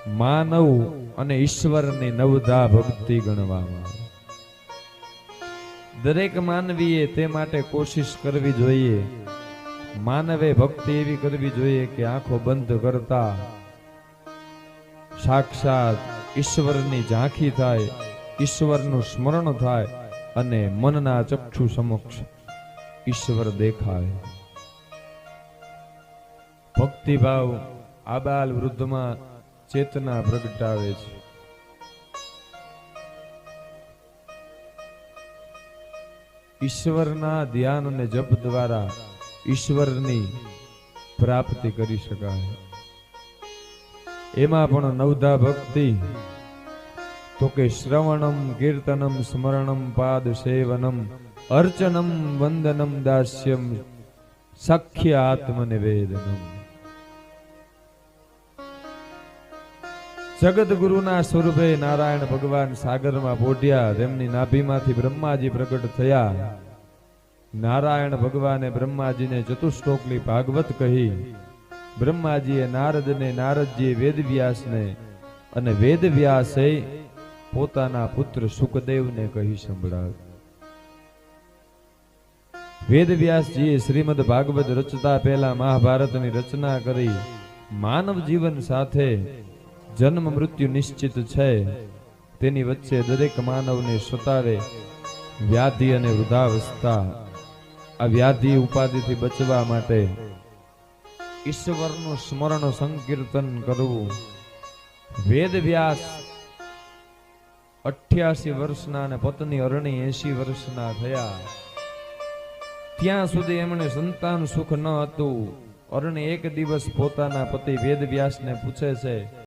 માનવ અને ઈશ્વરની નવધા ભક્તિ ગણવામાં આવે. દરેક માનવીએ તે માટે કોશિશ કરવી જોઈએ. માનવે ભક્તિ એવી કરવી જોઈએ કે આંખો બંધ કરતા સાક્ષાત ઈશ્વરની ઝાંખી થાય, ઈશ્વરનું સ્મરણ થાય અને મનના ચક્ષુ સમક્ષ ઈશ્વર દેખાય. ભક્તિભાવ આબાલ વૃદ્ધમાં ચેતના પ્રગટાવે છે. ઈશ્વરના ધ્યાન અને જપ દ્વારા ઈશ્વરની પ્રાપ્તિ કરી શકાય. એમાં પણ નવધા ભક્તિ તો કે શ્રવણમ, કીર્તનમ, સ્મરણમ, પાદ સેવનમ, અર્ચનમ, વંદનમ, દાસ્યમ, સખ્ય આત્મનિવેદનમ. જગત ગુરુના સ્વરૂપે નારાયણ ભગવાન સાગરમાં પોઢ્યા. તેમની નાભીમાંથી બ્રહ્માજી પ્રગટ થયા. નારાયણ ભગવાને બ્રહ્માજીને ચતુશ્લોકની ભાગવત કહી. બ્રહ્માજીએ નારદને, નારદજીએ વેદવ્યાસને અને વેદવ્યાસે પોતાના પુત્ર સુખદેવને કહી સંભળાવ્યું. વેદવ્યાસજીએ શ્રીમદ ભાગવત રચતા પહેલા મહાભારતની રચના કરી. માનવ જીવન સાથે જન્મ મૃત્યુ નિશ્ચિત છે. તેની વચ્ચે દરેક માનવને સતાવે વ્યાધિ અને વૃદ્ધાવસ્થા. આ વ્યાધિ ઉપાધિથી બચવા માટે ઈશ્વરનું સ્મરણ સંકીર્તન કરવું. વેદવ્યાસ 88 વર્ષના અને પત્ની અરણી 80 વર્ષના થયા. ત્યાં સુધી એમણે સંતાન સુખ ન હતું. અરણી એક દિવસ પોતાના પતિ વેદવ્યાસને પૂછે છે